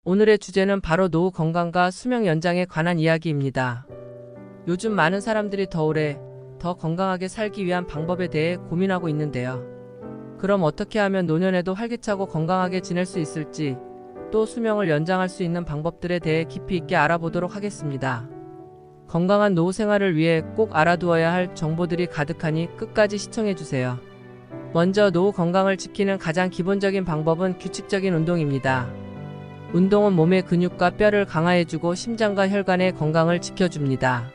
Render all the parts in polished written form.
오늘의 주제는 바로 노후 건강과 수명 연장에 관한 이야기입니다. 요즘 많은 사람들이 더 오래, 더 건강하게 살기 위한 방법에 대해 고민하고 있는데요. 그럼 어떻게 하면 노년에도 활기차고 건강하게 지낼 수 있을지, 또 수명을 연장할 수 있는 방법들에 대해 깊이 있게 알아보도록 하겠습니다. 건강한 노후 생활을 위해 꼭 알아두어야 할 정보들이 가득하니 끝까지 시청해주세요. 먼저 노후 건강을 지키는 가장 기본적인 방법은 규칙적인 운동입니다. 운동은 몸의 근육과 뼈를 강화해주고 심장과 혈관의 건강을 지켜줍니다.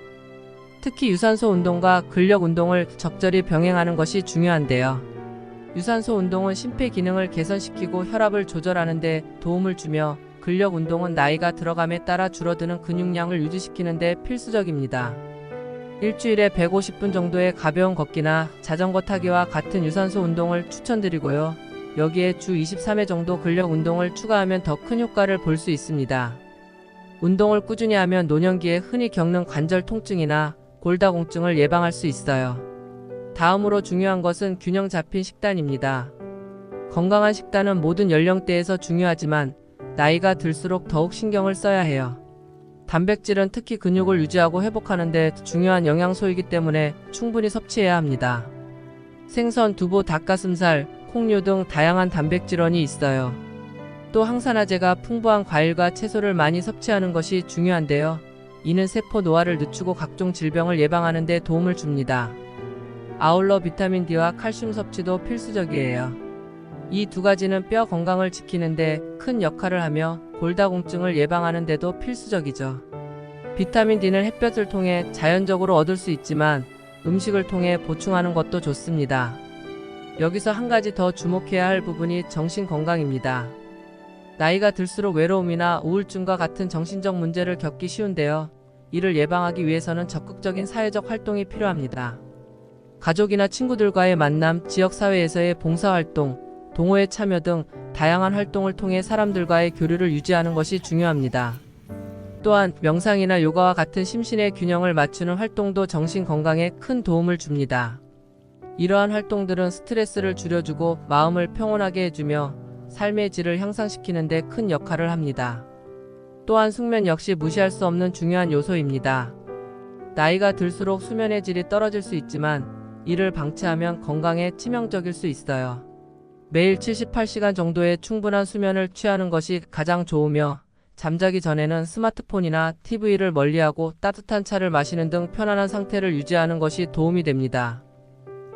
특히 유산소 운동과 근력 운동을 적절히 병행하는 것이 중요한데요. 유산소 운동은 심폐 기능을 개선시키고 혈압을 조절하는 데 도움을 주며, 근력 운동은 나이가 들어감에 따라 줄어드는 근육량을 유지시키는 데 필수적입니다. 일주일에 150분 정도의 가벼운 걷기나 자전거 타기와 같은 유산소 운동을 추천드리고요. 여기에 주 23회 정도 근력 운동을 추가하면 더 큰 효과를 볼 수 있습니다. 운동을 꾸준히 하면 노년기에 흔히 겪는 관절 통증이나 골다공증을 예방할 수 있어요. 다음으로 중요한 것은 균형 잡힌 식단입니다. 건강한 식단은 모든 연령대에서 중요하지만 나이가 들수록 더욱 신경을 써야 해요. 단백질은 특히 근육을 유지하고 회복하는 데 중요한 영양소이기 때문에 충분히 섭취해야 합니다. 생선, 두부, 닭가슴살, 콩류 등 다양한 단백질원이 있어요. 또 항산화제가 풍부한 과일과 채소를 많이 섭취하는 것이 중요한데요. 이는 세포 노화를 늦추고 각종 질병을 예방하는 데 도움을 줍니다. 아울러 비타민 D와 칼슘 섭취도 필수적이에요. 이 두 가지는 뼈 건강을 지키는 데 큰 역할을 하며 골다공증을 예방하는 데도 필수적이죠. 비타민 D는 햇볕을 통해 자연적으로 얻을 수 있지만 음식을 통해 보충하는 것도 좋습니다. 여기서 한 가지 더 주목해야 할 부분이 정신 건강입니다. 나이가 들수록 외로움이나 우울증과 같은 정신적 문제를 겪기 쉬운데요. 이를 예방하기 위해서는 적극적인 사회적 활동이 필요합니다. 가족이나 친구들과의 만남, 지역사회에서의 봉사활동, 동호회 참여 등 다양한 활동을 통해 사람들과의 교류를 유지하는 것이 중요합니다. 또한 명상이나 요가와 같은 심신의 균형을 맞추는 활동도 정신 건강에 큰 도움을 줍니다. 이러한 활동들은 스트레스를 줄여주고 마음을 평온하게 해주며 삶의 질을 향상시키는 데 큰 역할을 합니다. 또한 숙면 역시 무시할 수 없는 중요한 요소입니다. 나이가 들수록 수면의 질이 떨어질 수 있지만 이를 방치하면 건강에 치명적일 수 있어요. 매일 78시간 정도의 충분한 수면을 취하는 것이 가장 좋으며, 잠자기 전에는 스마트폰이나 TV를 멀리하고 따뜻한 차를 마시는 등 편안한 상태를 유지하는 것이 도움이 됩니다.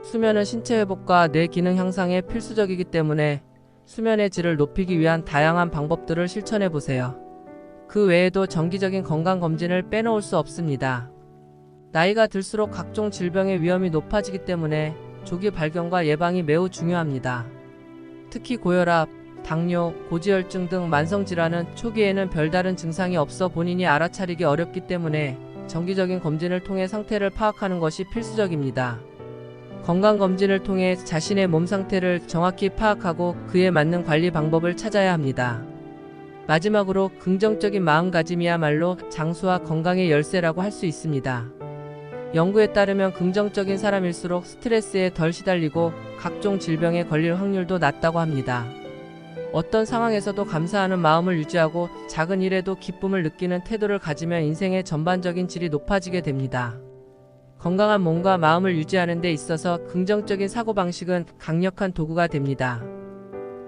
수면은 신체 회복과 뇌 기능 향상에 필수적이기 때문에 수면의 질을 높이기 위한 다양한 방법들을 실천해 보세요. 그 외에도 정기적인 건강검진을 빼놓을 수 없습니다. 나이가 들수록 각종 질병의 위험이 높아지기 때문에 조기 발견과 예방이 매우 중요합니다. 특히 고혈압, 당뇨, 고지혈증 등 만성질환은 초기에는 별다른 증상이 없어 본인이 알아차리기 어렵기 때문에 정기적인 검진을 통해 상태를 파악하는 것이 필수적입니다. 건강검진을 통해 자신의 몸 상태를 정확히 파악하고 그에 맞는 관리 방법을 찾아야 합니다. 마지막으로 긍정적인 마음가짐이야말로 장수와 건강의 열쇠라고 할 수 있습니다. 연구에 따르면 긍정적인 사람일수록 스트레스에 덜 시달리고 각종 질병에 걸릴 확률도 낮다고 합니다. 어떤 상황에서도 감사하는 마음을 유지하고 작은 일에도 기쁨을 느끼는 태도를 가지면 인생의 전반적인 질이 높아지게 됩니다. 건강한 몸과 마음을 유지하는 데 있어서 긍정적인 사고방식은 강력한 도구가 됩니다.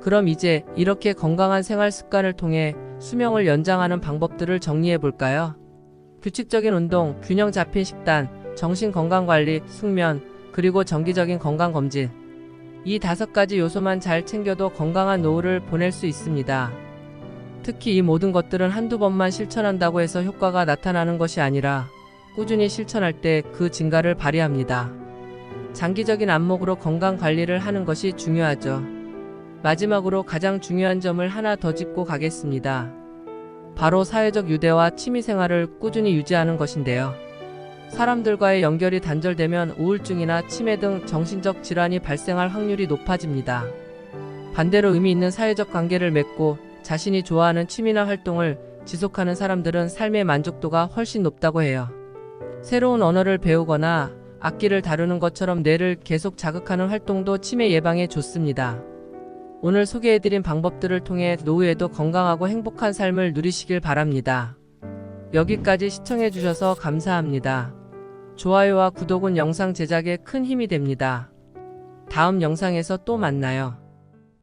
그럼 이제 이렇게 건강한 생활 습관을 통해 수명을 연장하는 방법들을 정리해 볼까요? 규칙적인 운동, 균형 잡힌 식단, 정신건강관리, 숙면, 그리고 정기적인 건강검진. 이 5가지 요소만 잘 챙겨도 건강한 노후를 보낼 수 있습니다. 특히 이 모든 것들은 한두 번만 실천한다고 해서 효과가 나타나는 것이 아니라 꾸준히 실천할 때 그 진가를 발휘합니다. 장기적인 안목으로 건강관리를 하는 것이 중요하죠. 마지막으로 가장 중요한 점을 하나 더 짚고 가겠습니다. 바로 사회적 유대와 취미생활을 꾸준히 유지하는 것인데요. 사람들과의 연결이 단절되면 우울증이나 치매 등 정신적 질환이 발생할 확률이 높아집니다. 반대로 의미 있는 사회적 관계를 맺고 자신이 좋아하는 취미나 활동을 지속하는 사람들은 삶의 만족도가 훨씬 높다고 해요. 새로운 언어를 배우거나 악기를 다루는 것처럼 뇌를 계속 자극하는 활동도 치매 예방에 좋습니다. 오늘 소개해드린 방법들을 통해 노후에도 건강하고 행복한 삶을 누리시길 바랍니다. 여기까지 시청해주셔서 감사합니다. 좋아요와 구독은 영상 제작에 큰 힘이 됩니다. 다음 영상에서 또 만나요.